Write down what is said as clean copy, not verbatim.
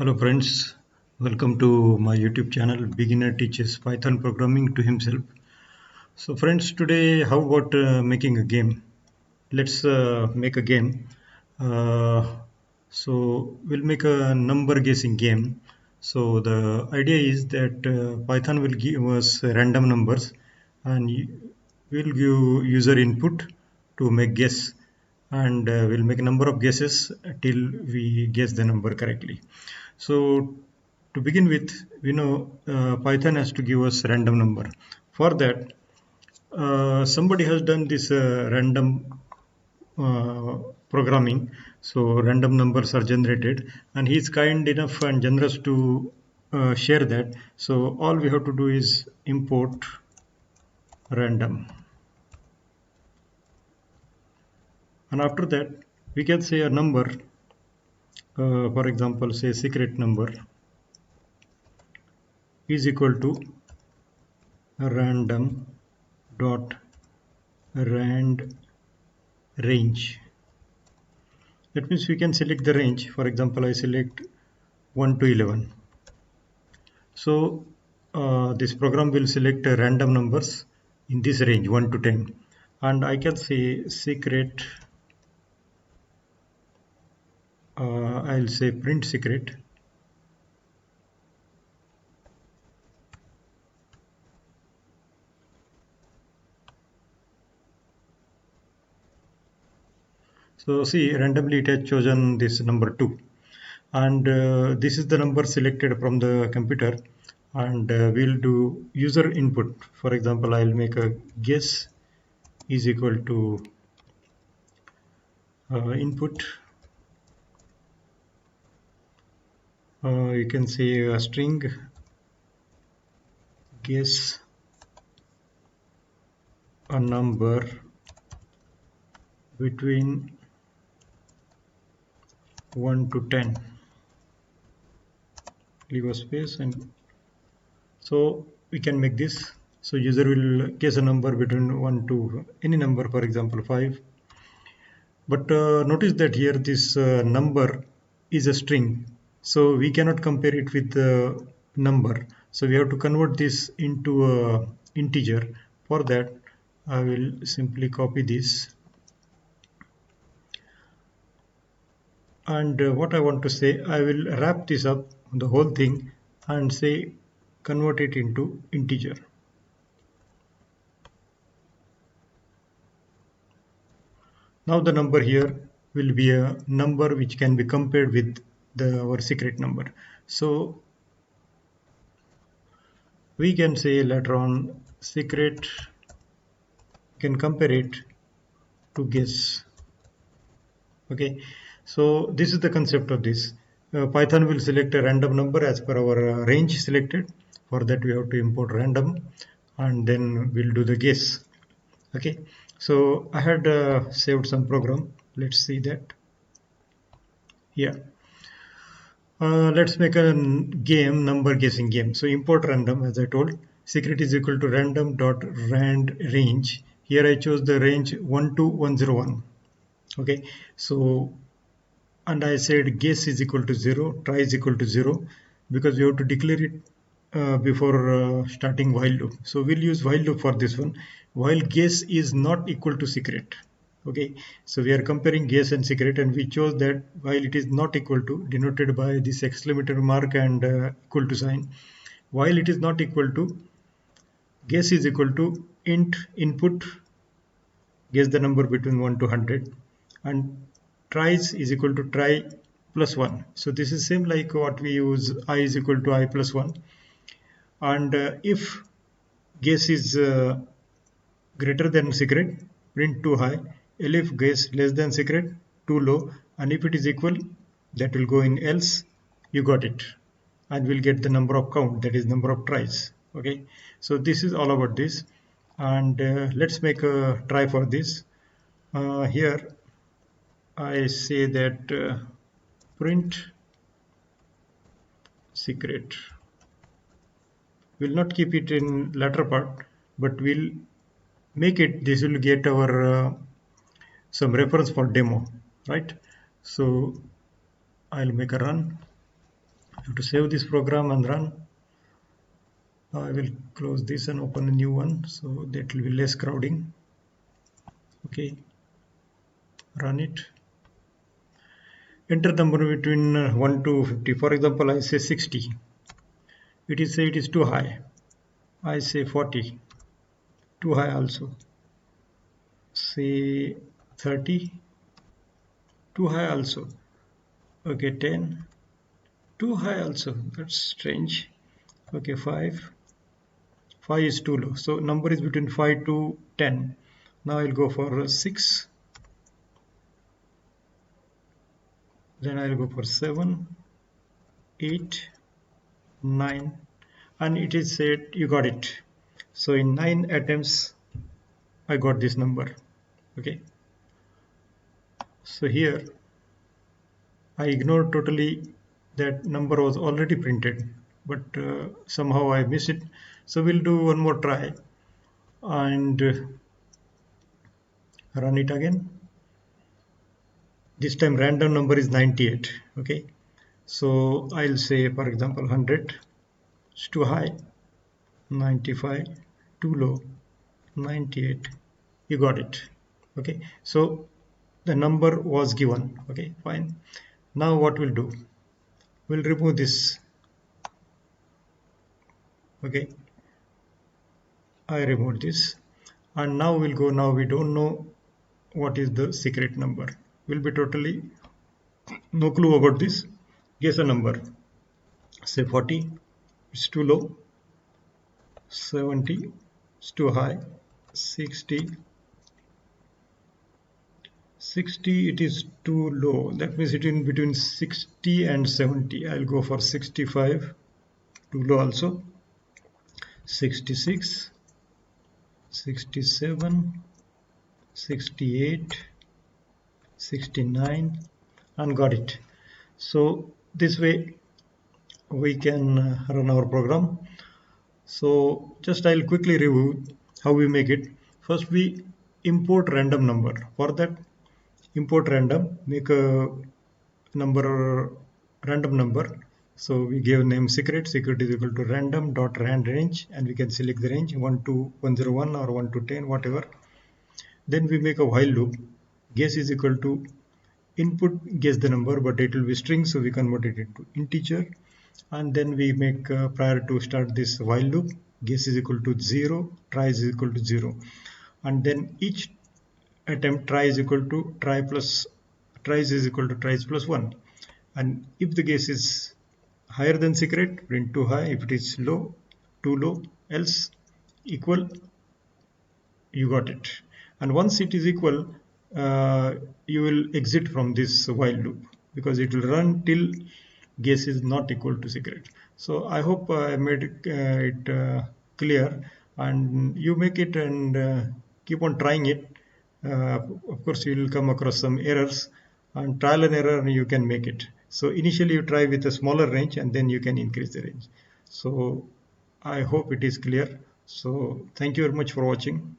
Hello friends, welcome to my YouTube channel Beginner Teaches Python Programming to Himself. So friends, today how about making a game? Let's make a game. So we'll make a number guessing game. So the idea is that Python will give us random numbers and we'll give user input to make guess, and we'll make a number of guesses till we guess the number correctly. So to begin with, we know Python has to give us random number. For that, somebody has done this random uh, programming. So random numbers are generated, and he's kind enough and generous to share that. So all we have to do is import random, and after that we can say a number. For example, say secret number is equal to random dot rand range. That means we can select the range. For example, I select 1 to 11. So this program will select random numbers in this range 1 to 10, and I can say secret. I'll say print secret. So see, randomly it has chosen this number 2, and this is the number selected from the computer, and we'll do user input. For example, I'll make a guess is equal to input. You can say a string guess a number between 1 to 10. Leave a space, and so we can make this. So user will guess a number between 1 to any number, for example 5. But notice that here this number is a string, so we cannot compare it with the number. So we have to convert this into a integer. For that, I will simply copy this, and what I want to say, I will wrap this up the whole thing and say convert it into integer. Now the number here will be a number which can be compared with our secret number. So we can say later on secret can compare it to guess. Okay, so this is the concept of this. Python will select a random number as per our range selected. For that we have to import random, and then we'll do the guess. Okay, so I had saved some program. Let's see that. Yeah. Let's make a game, number guessing game. So import random, as I told. Secret is equal to random dot rand range. Here I chose the range 1 to 101. Okay, so and I said guess is equal to 0, try is equal to 0, because we have to declare it before starting while loop. So we'll use while loop for this one. While guess is not equal to secret. Okay, so we are comparing guess and secret, and we chose that while it is not equal to, denoted by this exclamatory mark and equal to sign. While it is not equal to, guess is equal to int input, guess the number between 1 to 100, and tries is equal to try plus 1. So this is same like what we use I is equal to I plus 1. And if guess is greater than secret, print too high. If guess less than secret, too low. And if it is equal, that will go in else. You got it, and we'll get the number of count, that is number of tries. Okay, so this is all about this, and let's make a try for this. Here I say that print secret. We'll not keep it in latter part, but we'll make it, this will get our some reference for demo, right? So I'll make a run. You have to save this program and run. I will close this and open a new one so that will be less crowding. Okay, run it. Enter the number between 1 to 50. For example, I say 60. It is say it is too high. I say 40. Too high also. Say 30. Too high also. Okay, 10. Too high also. That's strange. Okay, 5. 5 is too low. So number is between 5 to 10. Now I'll go for 6. Then I'll go for 7, 8, 9, and it is said you got it. So in 9 attempts I got this number. Okay, so here I ignored totally that number was already printed, but somehow I missed it. So we'll do one more try and run it again. This time random number is 98. Okay, so I'll say for example 100. It's too high. 95. Too low. 98. You got it. Okay, so the number was given. Okay, fine. Now what we'll do, we'll remove this. Okay, I removed this, and now we'll go. Now we don't know what is the secret number. We'll be totally no clue about this. Guess a number. Say 40. It's too low. 70. It's too high. 60. 60, it is too low. That means it in between 60 and 70. I'll go for 65. Too low also. 66, 67, 68, 69, and got it. So this way we can run our program. So just I'll quickly review how we make it. First we import random number. For that, import random, make a number, random number. So we give name secret. Secret is equal to random dot rand range, and we can select the range 1 to 101 or 1 to 10, whatever. Then we make a while loop. Guess is equal to input, guess the number, but it will be string, so we convert it into integer. And then we make prior to start this while loop, guess is equal to 0, try is equal to 0, and then each attempt try is equal to tries is equal to tries plus 1. And if the guess is higher than secret, print too high. If it is low, too low. Else equal, you got it. And once it is equal, you will exit from this while loop, because it will run till guess is not equal to secret. So I hope I made it clear, and you make it and keep on trying it. Of course you will come across some errors, and trial and error you can make it. So initially you try with a smaller range, and then you can increase the range. So I hope it is clear. So thank you very much for watching.